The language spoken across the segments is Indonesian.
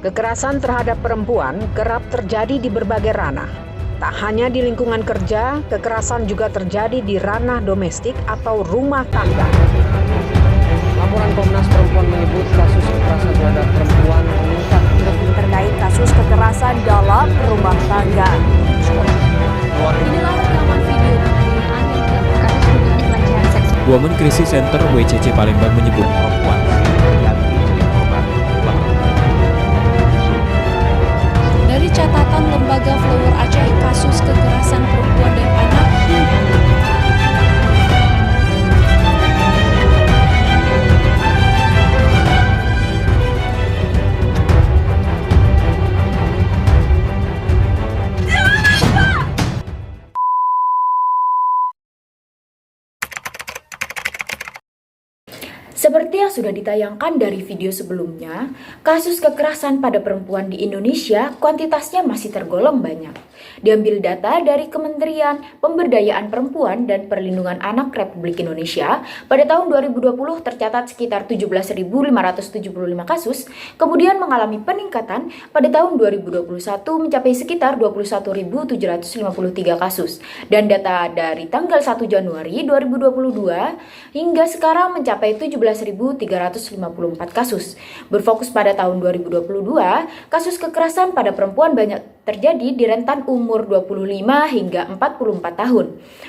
Kekerasan terhadap perempuan kerap terjadi di berbagai ranah. Tak hanya di lingkungan kerja, kekerasan juga terjadi di ranah domestik atau rumah tangga. Laporan Komnas Perempuan menyebut kasus kekerasan terhadap perempuan meningkat terkait kasus kekerasan dalam rumah tangga. Inilah rekaman video penghinaan yang dilakukan dugaan pelecehan seksual. Women Crisis Center WCC Palembang menyebut perempuan yang menjadi korban. Dari catatan Lembaga Flower Aceh, kasus kekerasan perempuan dan anak Seperti yang sudah ditayangkan dari video sebelumnya, kasus kekerasan pada perempuan di Indonesia kuantitasnya masih tergolong banyak. Diambil data dari Kementerian Pemberdayaan Perempuan dan Perlindungan Anak Republik Indonesia, pada tahun 2020 tercatat sekitar 17.575 kasus, kemudian mengalami peningkatan pada tahun 2021 mencapai sekitar 21.753 kasus. Dan data dari tanggal 1 Januari 2022 hingga sekarang mencapai 17.354 kasus. Berfokus pada tahun 2022, kasus kekerasan pada perempuan banyak terjadi di rentan umur 25 hingga 44 tahun.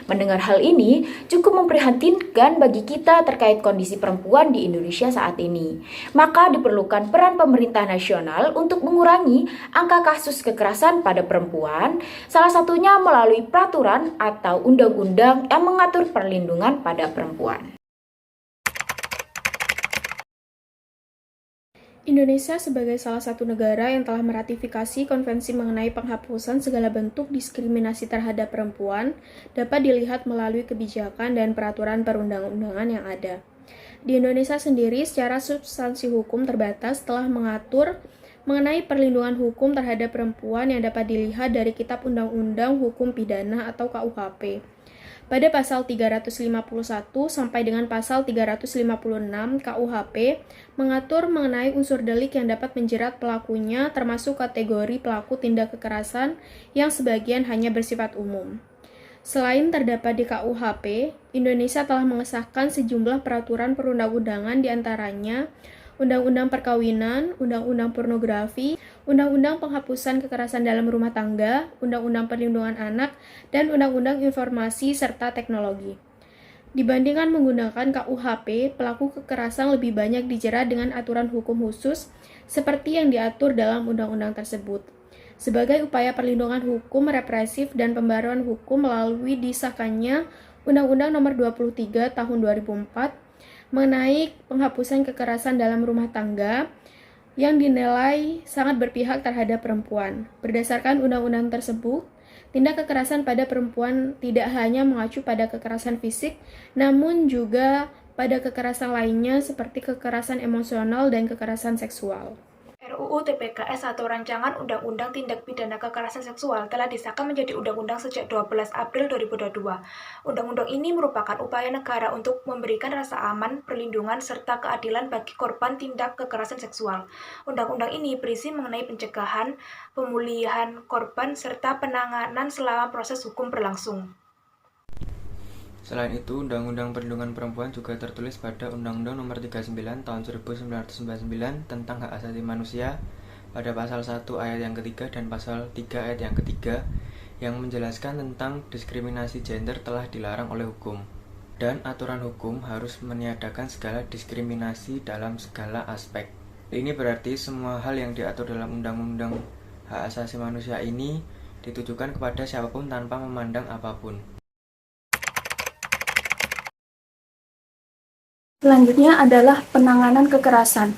Mendengar hal ini cukup memprihatinkan bagi kita terkait kondisi perempuan di Indonesia saat ini. Maka diperlukan peran pemerintah nasional untuk mengurangi angka kasus kekerasan pada perempuan, salah satunya melalui peraturan atau undang-undang yang mengatur perlindungan pada perempuan. Indonesia sebagai salah satu negara yang telah meratifikasi konvensi mengenai penghapusan segala bentuk diskriminasi terhadap perempuan dapat dilihat melalui kebijakan dan peraturan perundang-undangan yang ada. Di Indonesia sendiri secara substansi hukum terbatas telah mengatur mengenai perlindungan hukum terhadap perempuan yang dapat dilihat dari Kitab Undang-Undang Hukum Pidana atau KUHP. Pada pasal 351 sampai dengan pasal 356 KUHP mengatur mengenai unsur delik yang dapat menjerat pelakunya termasuk kategori pelaku tindak kekerasan yang sebagian hanya bersifat umum. Selain terdapat di KUHP, Indonesia telah mengesahkan sejumlah peraturan perundang-undangan diantaranya Undang-Undang Perkawinan, Undang-Undang Pornografi, Undang-Undang Penghapusan Kekerasan dalam Rumah Tangga, Undang-Undang Perlindungan Anak, dan Undang-Undang Informasi serta Teknologi. Dibandingkan menggunakan KUHP, pelaku kekerasan lebih banyak dijerat dengan aturan hukum khusus seperti yang diatur dalam undang-undang tersebut. Sebagai upaya perlindungan hukum represif dan pembaruan hukum melalui disahkannya Undang-Undang Nomor 23 Tahun 2004 mengenai penghapusan kekerasan dalam rumah tangga yang dinilai sangat berpihak terhadap perempuan. Berdasarkan undang-undang tersebut, tindak kekerasan pada perempuan tidak hanya mengacu pada kekerasan fisik, namun juga pada kekerasan lainnya seperti kekerasan emosional dan kekerasan seksual. RUU TPKS atau Rancangan Undang-Undang Tindak Pidana Kekerasan Seksual telah disahkan menjadi undang-undang sejak 12 April 2022. Undang-undang ini merupakan upaya negara untuk memberikan rasa aman, perlindungan, serta keadilan bagi korban tindak kekerasan seksual. Undang-undang ini berisi mengenai pencegahan, pemulihan korban, serta penanganan selama proses hukum berlangsung. Selain itu, Undang-Undang Perlindungan Perempuan juga tertulis pada Undang-Undang Nomor 39 Tahun 1999 tentang Hak Asasi Manusia pada pasal 1 ayat yang ketiga dan pasal 3 ayat yang ketiga yang menjelaskan tentang diskriminasi gender telah dilarang oleh hukum. Dan aturan hukum harus meniadakan segala diskriminasi dalam segala aspek. Ini berarti semua hal yang diatur dalam Undang-Undang Hak Asasi Manusia ini ditujukan kepada siapapun tanpa memandang apapun. Selanjutnya adalah penanganan kekerasan.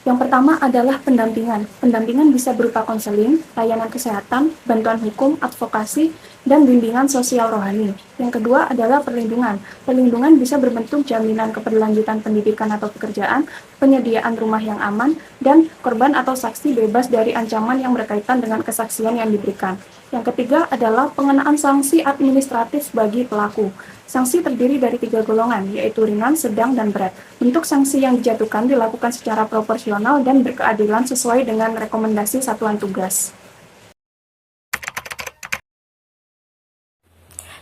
Yang pertama adalah pendampingan. Pendampingan bisa berupa konseling, layanan kesehatan, bantuan hukum, advokasi, dan bimbingan sosial rohani. Yang kedua adalah perlindungan. Perlindungan bisa berbentuk jaminan keberlanjutan pendidikan atau pekerjaan, penyediaan rumah yang aman, dan korban atau saksi bebas dari ancaman yang berkaitan dengan kesaksian yang diberikan. Yang ketiga adalah pengenaan sanksi administratif bagi pelaku. Sanksi terdiri dari 3 golongan, yaitu ringan, sedang, dan berat. Bentuk sanksi yang dijatuhkan dilakukan secara proporsional dan berkeadilan sesuai dengan rekomendasi satuan tugas.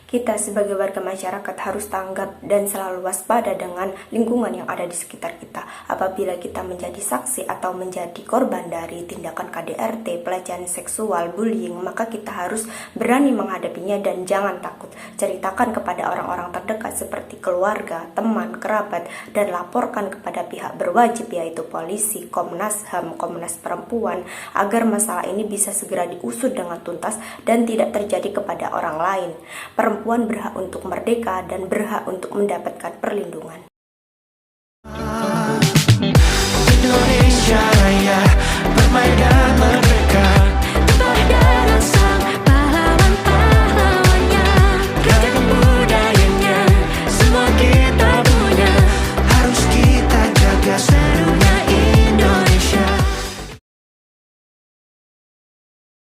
Kita sebagai warga masyarakat harus tanggap dan selalu waspada dengan lingkungan yang ada di sekitar kita. Apabila kita menjadi saksi atau menjadi korban dari tindakan KDRT, pelecehan seksual, bullying, maka kita harus berani menghadapinya dan jangan takut. Ceritakan kepada orang-orang terdekat seperti keluarga, teman, kerabat, dan laporkan kepada pihak berwajib yaitu polisi, Komnas HAM, Komnas Perempuan, agar masalah ini bisa segera diusut dengan tuntas dan tidak terjadi kepada orang lain. Perempuan berhak untuk merdeka dan berhak untuk mendapatkan perlindungan.